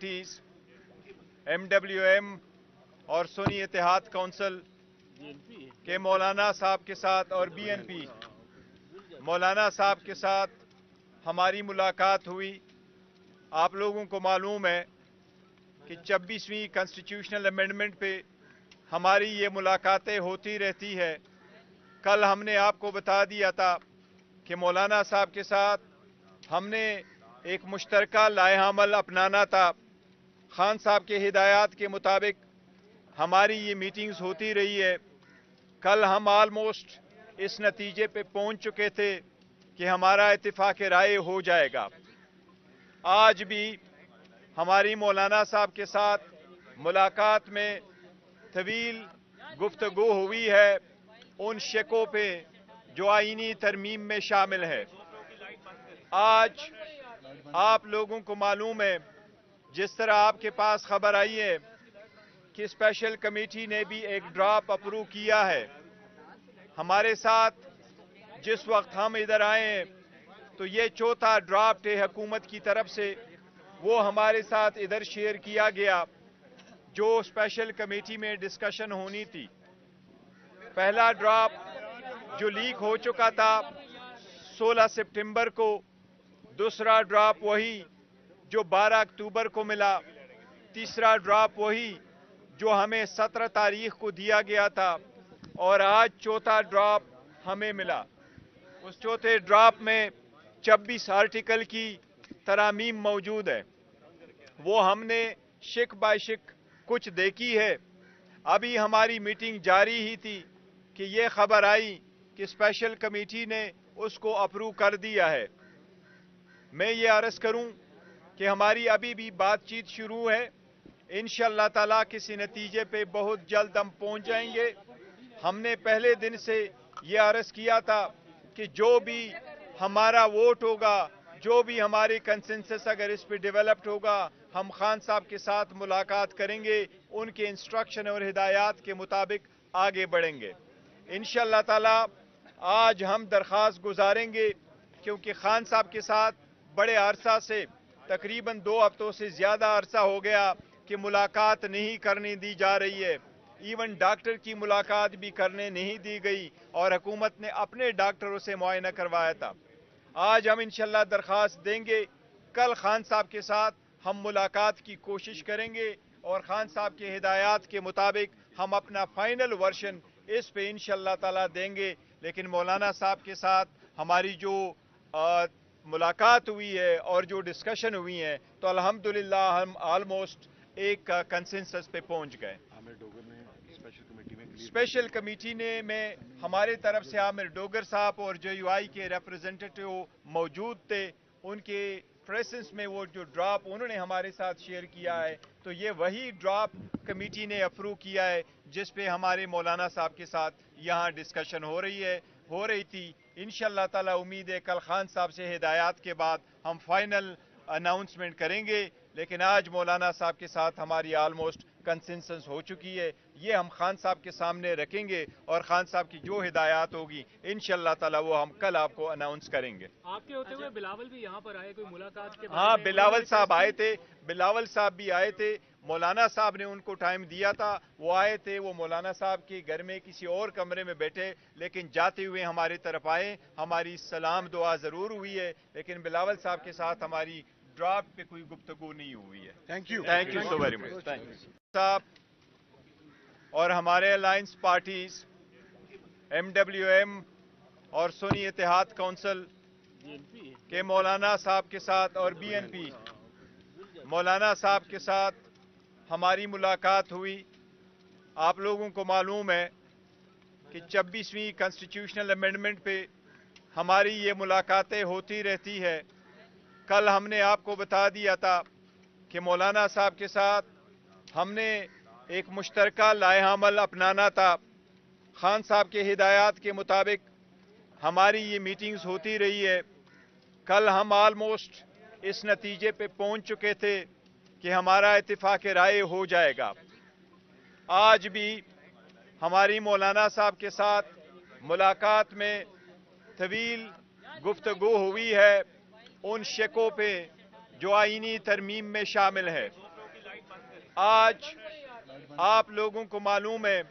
MWM और सुन्नी इत्तेहाद council के मौलाना साहब के साथ और BNP मौलाना साहब के साथ हमारी मुलाकात हुई। आप लोगों को मालूम है कि 26वीं कॉन्स्टिट्यूशनल अमेंडमेंट पे हमारी ये मुलाकातें होती रहती है। कल हमने आपको बता दिया था कि मौलाना साहब के साथ हमने एक मुश्तरका लाइहा अमल अपनाना था। खान साहब के हिदायत के मुताबिक हमारी ये मीटिंग्स होती रही है। कल हम ऑलमोस्ट इस नतीजे पे पहुंच चुके थे कि हमारा इत्तिफाक राय हो जाएगा। आज भी हमारी मौलाना साहब के साथ मुलाकात में तवील गुफ्तगू हुई है उन शकों पे जो आईनी तरमीम में शामिल है। आज आप लोगों को मालूम है, जिस तरह आपके पास खबर आई है कि स्पेशल कमेटी ने भी एक ड्राफ्ट अप्रूव किया है। हमारे साथ जिस वक्त हम इधर आए तो ये चौथा ड्राफ्ट है हुकूमत की तरफ से, वो हमारे साथ इधर शेयर किया गया जो स्पेशल कमेटी में डिस्कशन होनी थी। पहला ड्राफ्ट जो लीक हो चुका था 16 सितंबर को, दूसरा ड्राफ्ट वही जो 12 अक्टूबर को मिला, तीसरा ड्राफ्ट वही जो हमें 17 तारीख को दिया गया था और आज चौथा ड्राफ्ट हमें मिला। उस चौथे ड्राफ्ट में 26 आर्टिकल की तरामीम मौजूद है। वो हमने शिक बाय शिक कुछ देखी है। अभी हमारी मीटिंग जारी ही थी कि ये खबर आई कि स्पेशल कमेटी ने उसको अप्रूव कर दिया है। मैं ये अर्ज करूं कि हमारी अभी भी बातचीत शुरू है। इंशाअल्लाह ताला किसी नतीजे पे बहुत जल्द हम पहुंच जाएंगे। हमने पहले दिन से ये अर्ज किया था कि जो भी हमारा वोट होगा, जो भी हमारी कंसेंसस अगर इस पे डेवलप्ड होगा, हम खान साहब के साथ मुलाकात करेंगे, उनके इंस्ट्रक्शन और हिदायत के मुताबिक आगे बढ़ेंगे। इंशाअल्लाह ताला आज हम दरख्वास्त गुजारेंगे क्योंकि खान साहब के साथ बड़े अरसा से, तकरीबन 2 हफ्तों से ज्यादा अरसा हो गया कि मुलाकात नहीं करने दी जा रही है। इवन डॉक्टर की मुलाकात भी करने नहीं दी गई और हुकूमत ने अपने डॉक्टरों से मुआयना करवाया था। आज हम इंशाअल्लाह दरख्वास्त देंगे। कल खान साहब के साथ हम मुलाकात की कोशिश करेंगे और खान साहब के हिदायत के मुताबिक हम अपना फाइनल वर्शन इस पे इंशाअल्लाह ताला देंगे। लेकिन मौलाना साहब के साथ हमारी जो मुलाकात हुई है और जो डिस्कशन हुई है, तो अल्हम्दुलिल्लाह हम ऑलमोस्ट एक कंसेंसस पे पहुंच गए। स्पेशल कमेटी में हमारे तरफ से आमिर डोगर साहब और JUI के रिप्रेजेंटेटिव मौजूद थे। उनके प्रेजेंस में वो जो ड्राफ्ट उन्होंने हमारे साथ शेयर किया है, तो ये वही ड्राफ्ट कमेटी ने अप्रूव किया है जिस पे हमारे मौलाना साहब के साथ यहाँ डिस्कशन हो रही थी। इंशाअल्लाह ताला उम्मीद है कल खान साहब से हिदायत के बाद हम फाइनल अनाउंसमेंट करेंगे। लेकिन आज मौलाना साहब के साथ हमारी ऑलमोस्ट कंसेंसस हो चुकी है। ये हम खान साहब के सामने रखेंगे और खान साहब की जो हिदायत होगी इंशाअल्लाह ताला वो हम कल आपको अनाउंस करेंगे। आपके होते हुए बिलावल भी यहाँ पर आए, कोई मुलाकात के हाँ, बिलावल साहब आए थे, बिलावल साहब भी आए थे। मौलाना साहब ने उनको टाइम दिया था, वो आए थे। वो मौलाना साहब के घर में किसी और कमरे में बैठे, लेकिन जाते हुए हमारी तरफ आए। हमारी सलाम दुआ जरूर हुई है, लेकिन बिलावल साहब के साथ हमारी ड्राफ्ट पे कोई गुफ्तगू नहीं हुई है। Thank you so very much. साहब और हमारे अलायंस पार्टीज MWM और सुन्नी इत्तेहाद काउंसिल के मौलाना साहब के साथ और BNP मौलाना साहब के साथ हमारी मुलाकात हुई। आप लोगों को मालूम है कि 26वीं कॉन्स्टिट्यूशनल अमेंडमेंट पे हमारी ये मुलाकातें होती रहती है। कल हमने आपको बता दिया था कि मौलाना साहब के साथ हमने एक मुश्तरका लाइहा अमल अपनाना था। खान साहब के हिदायत के मुताबिक हमारी ये मीटिंग्स होती रही है। कल हम ऑलमोस्ट इस नतीजे पे पहुंच चुके थे कि हमारा इत्तिफाक राय हो जाएगा। आज भी हमारी मौलाना साहब के साथ मुलाकात में तवील गुफ्तगू हुई है उन शकों पे जो आईनी तरमीम में शामिल है। आज आप लोगों को मालूम है,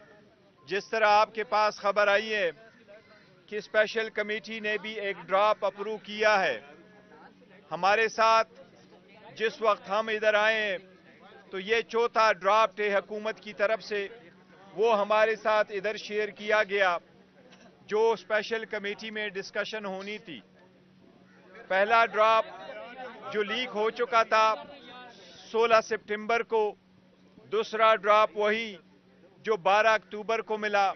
जिस तरह आपके पास खबर आई है कि स्पेशल कमेटी ने भी एक ड्राफ्ट अप्रूव किया है। हमारे साथ जिस वक्त हम इधर आए हैं तो ये चौथा ड्राफ्ट है हुकूमत की तरफ से, वो हमारे साथ इधर शेयर किया गया जो स्पेशल कमेटी में डिस्कशन होनी थी। पहला ड्राफ्ट जो लीक हो चुका था 16 सितंबर को, दूसरा ड्राफ्ट वही जो 12 अक्टूबर को मिला,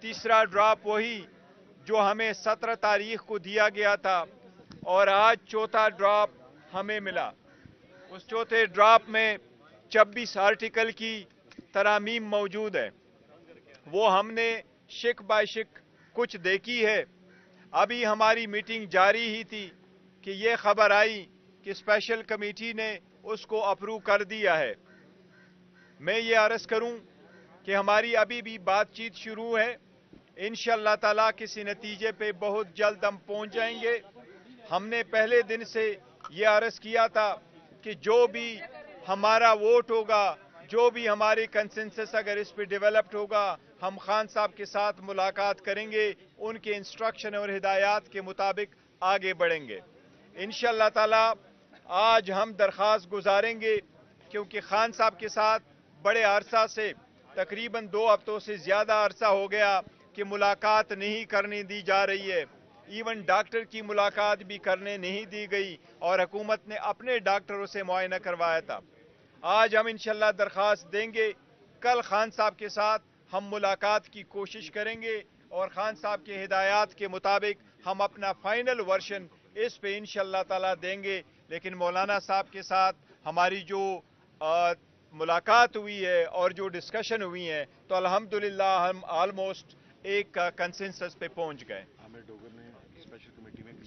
तीसरा ड्राफ्ट वही जो हमें 17 तारीख को दिया गया था, और आज चौथा ड्राफ्ट हमें मिला। उस चौथे ड्राफ्ट में 26 आर्टिकल की तरामीम मौजूद है। वो हमने शिक बाय शिक कुछ देखी है। अभी हमारी मीटिंग जारी ही थी कि ये खबर आई कि स्पेशल कमेटी ने उसको अप्रूव कर दिया है। मैं ये अर्ज करूं कि हमारी अभी भी बातचीत शुरू है। इंशाअल्लाह ताला किसी नतीजे पे बहुत जल्द हम पहुंच जाएंगे। हमने पहले दिन से ये अर्ज किया था कि जो भी हमारा वोट होगा, जो भी हमारी कंसेंसस अगर इस पे डेवलप्ड होगा, हम खान साहब के साथ मुलाकात करेंगे, उनके इंस्ट्रक्शन और हिदायत के मुताबिक आगे बढ़ेंगे। इंशाअल्लाह ताला आज हम दरख्वास्त गुजारेंगे, क्योंकि खान साहब के साथ बड़े अरसा से, तकरीबन 2 हफ्तों से ज़्यादा अरसा हो गया कि मुलाकात नहीं करने दी जा रही है। इवन डॉक्टर की मुलाकात भी करने नहीं दी गई और हुकूमत ने अपने डॉक्टरों से मुआयना करवाया था। आज हम इंशाअल्लाह दरख्वास्त देंगे। कल खान साहब के साथ हम मुलाकात की कोशिश करेंगे और खान साहब के हिदायत के मुताबिक हम अपना फाइनल वर्शन इस पे इंशाअल्लाह ताला देंगे। लेकिन मौलाना साहब के साथ हमारी जो मुलाकात हुई है और जो डिस्कशन हुई है, तो अल्हम्दुलिल्लाह हम ऑलमोस्ट एक कंसेंसस पे पहुंच गए।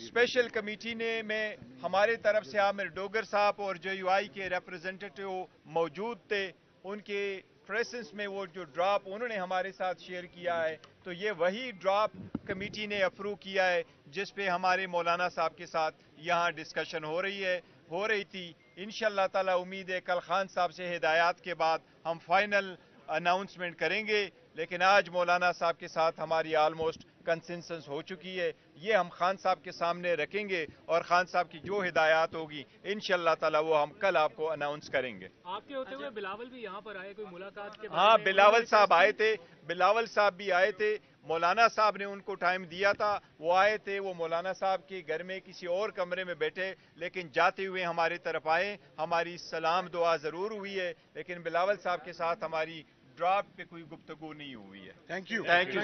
स्पेशल कमेटी में हमारे तरफ से आमिर डोगर साहब और JUI के रिप्रेजेंटेटिव मौजूद थे। उनके प्रेजेंस में वो जो ड्राफ्ट उन्होंने हमारे साथ शेयर किया है, तो ये वही ड्राफ्ट कमेटी ने अप्रूव किया है जिस पे हमारे मौलाना साहब के साथ यहाँ डिस्कशन हो रही थी। इंशाअल्लाह ताला उम्मीद है कल खान साहब से हिदायत के बाद हम फाइनल अनाउंसमेंट करेंगे। लेकिन आज मौलाना साहब के साथ हमारी ऑलमोस्ट कंसेंसस हो चुकी है। ये हम खान साहब के सामने रखेंगे और खान साहब की जो हिदायत होगी इंशाअल्लाह ताला वो हम कल आपको अनाउंस करेंगे। आपके होते हुए बिलावल भी यहाँ पर आए, कोई मुलाकात के हाँ, बिलावल साहब आए थे, बिलावल साहब भी आए थे। मौलाना साहब ने उनको टाइम दिया था, वो आए थे। वो मौलाना साहब के घर में किसी और कमरे में बैठे, लेकिन जाते हुए हमारी तरफ आए। हमारी सलाम दुआ जरूर हुई है, लेकिन बिलावल साहब के साथ हमारी ड्राफ्ट पे कोई गुफ्तगू नहीं हुई है। Thank you.